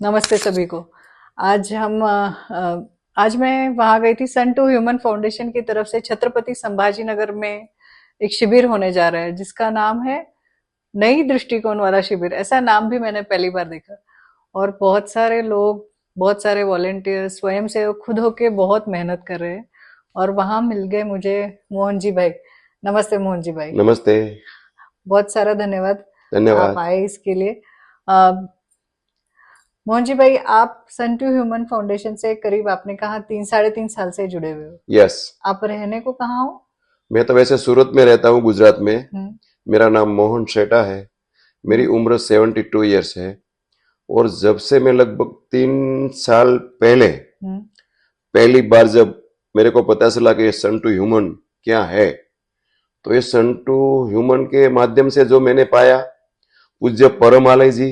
नमस्ते सभी को। आज मैं वहां गई थी। सन टू ह्यूमन फाउंडेशन की तरफ से छत्रपति संभाजी नगर में एक शिविर होने जा रहा है जिसका नाम है नई दृष्टिकोण वाला शिविर। ऐसा नाम भी मैंने पहली बार देखा। और बहुत सारे लोग, बहुत सारे वॉलेंटियर, स्वयं सेवक खुद होके बहुत मेहनत कर रहे हैं। और वहां मिल गए मुझे मोहन जी भाई। नमस्ते मोहन जी भाई। नमस्ते। बहुत सारा धन्यवाद आप धन्यवाद। आए इसके लिए। मोहन जी भाई, आप सन टू ह्यूमन फाउंडेशन से करीब, आपने कहा 3 साढ़े 3 साल से जुड़े हुए हो। यस। आप रहने को कहाँ हो? मैं तो वैसे सूरत में रहता हूँ, गुजरात में। हम्म। मेरा नाम मोहन शेटा है। मेरी हम्म। उम्र 72 ईयर्स है। और जब से मैं लगभग 3 साल पहले हम्म। पहली बार जब मेरे को पता चला कि ये सन टू ह्यूमन क्या है, तो ये सन टू ह्यूमन के माध्यम से जो मैंने पाया, पूज्य परमालय जी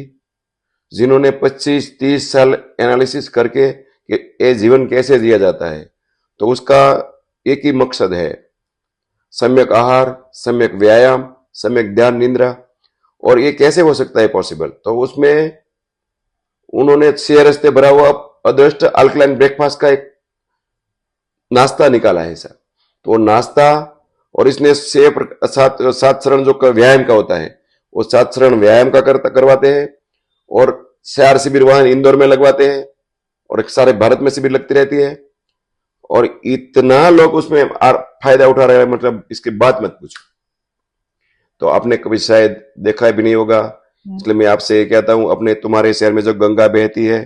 जिन्होंने 25-30 साल एनालिसिस करके कि ये जीवन कैसे जिया जाता है, तो उसका एक ही मकसद है, सम्यक आहार, सम्यक व्यायाम, सम्यक ध्यान निद्रा। और ये कैसे हो सकता है पॉसिबल, तो उसमें उन्होंने 6 रस्ते भरा हुआ अदृष्ट अल्कलाइन ब्रेकफास्ट का एक नाश्ता निकाला है सर। तो वो नाश्ता और इसने 7 चरण जो व्यायाम का होता है, वो 7 चरण व्यायाम का करवाते हैं। और 4 शिविर वहां इंदौर में लगवाते हैं और सारे भारत में शिविर लगती रहती है। और इतना लोग उसमें फायदा उठा रहे हैं, मतलब इसकी बात मत पूछो। तो आपने कभी शायद देखा भी नहीं होगा, इसलिए मैं आपसे ये कहता हूं, अपने तुम्हारे शहर में जो गंगा बहती है,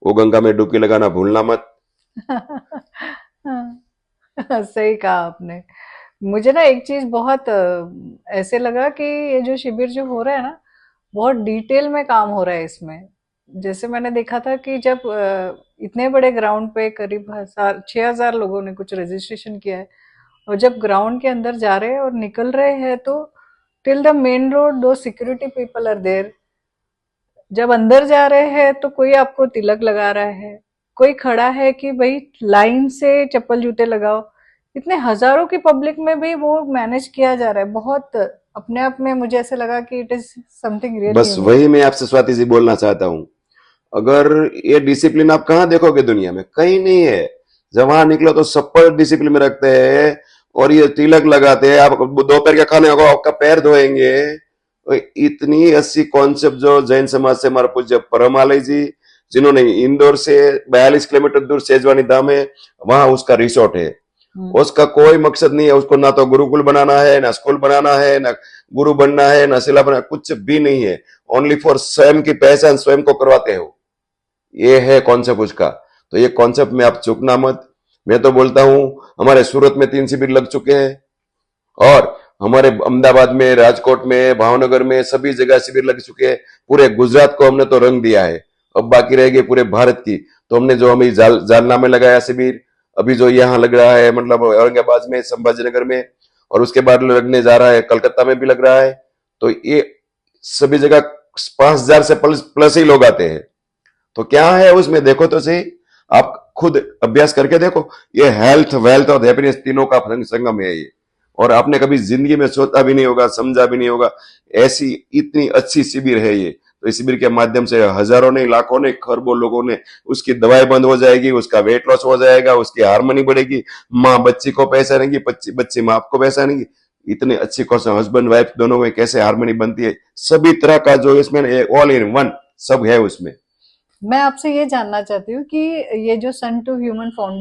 वो गंगा में डुबकी लगाना भूलना मत। सही कहा आपने। मुझे ना एक चीज बहुत ऐसे लगा कि ये जो शिविर जो हो रहा है ना, बहुत डिटेल में काम हो रहा है इसमें। जैसे मैंने देखा था कि जब इतने बड़े ग्राउंड पे करीब 6,000 लोगों ने कुछ रजिस्ट्रेशन किया है, और जब ग्राउंड के अंदर जा रहे हैं और निकल रहे हैं तो टिल द मेन रोड दो सिक्योरिटी पीपल आर देयर। जब अंदर जा रहे हैं तो कोई आपको तिलक लगा रहा है, कोई खड़ा है कि भाई लाइन से चप्पल जूते लगाओ। इतने हजारों की पब्लिक में भी वो मैनेज किया जा रहा है। बहुत अपने आप में मुझे ऐसे लगा कि इट इज समथिंग रियली बस यूनिक। वही मैं आपसे स्वाति जी बोलना चाहता हूं। अगर ये डिसिप्लिन आप कहां देखोगे दुनिया में, कहीं नहीं है। जब वहां निकलो तो सब पर डिसिप्लिन में रखते हैं। और ये तिलक लगाते हैं, आप दोपहर के खाने को आपका पैर धोएंगे। इतनी अच्छी कॉन्सेप्ट जो जैन समाज से हमारे पूज्य परमालय जी, जिन्होंने इंदौर से 42 किलोमीटर दूर सेजवानी धाम है, वहां उसका रिसोर्ट है। उसका कोई मकसद नहीं है, उसको ना तो गुरुकुल बनाना है, ना स्कूल बनाना है, ना गुरु बनना है, ना शिला बनाना, कुछ भी नहीं है। ओनली फॉर स्वयं की पहचान स्वयं को करवाते हो, ये है कॉन्सेप्ट उसका। तो ये कॉन्सेप्ट में आप चूकना मत। मैं तो बोलता हूं, हमारे सूरत में 3 शिविर लग चुके हैं और हमारे अहमदाबाद में, राजकोट में, भावनगर में सभी जगह शिविर लग चुके हैं। पूरे गुजरात को हमने तो रंग दिया है, अब बाकी रहेगी पूरे भारत की। तो हमने जो हमें जालना में लगाया शिविर, अभी जो यहाँ लग रहा है मतलब औरंगाबाद में, संभाजीनगर में, और उसके बाद लगने जा रहा है कलकत्ता में भी लग रहा है। तो ये सभी जगह 5,000 से प्लस ही लोग आते हैं। तो क्या है उसमें, देखो तो सही, आप खुद अभ्यास करके देखो। ये हेल्थ, वेल्थ और हैप्पीनेस तीनों का संगम है ये। और आपने कभी जिंदगी में सोचा भी नहीं होगा, समझा भी नहीं होगा, ऐसी इतनी अच्छी शिविर है ये। तो इस शिविर के माध्यम से हजारों ने, लाखों ने, खरबों लोगों ने, उसकी दवाई बंद हो जाएगी, उसका वेट लॉस हो जाएगा, उसकी हार्मनी बढ़ेगी, माँ बच्ची को पहचानेगी, बच्ची माँ को पहचानेगी। इतने अच्छी कौशल हस्बैंड वाइफ दोनों में कैसे हार्मनी बनती है, सभी तरह का जो इसमें ऑल इन वन सब है उसमें। मैं आपसे ये जानना चाहती हूँ कि ये जो सन टू ह्यूमन फाउंडेशन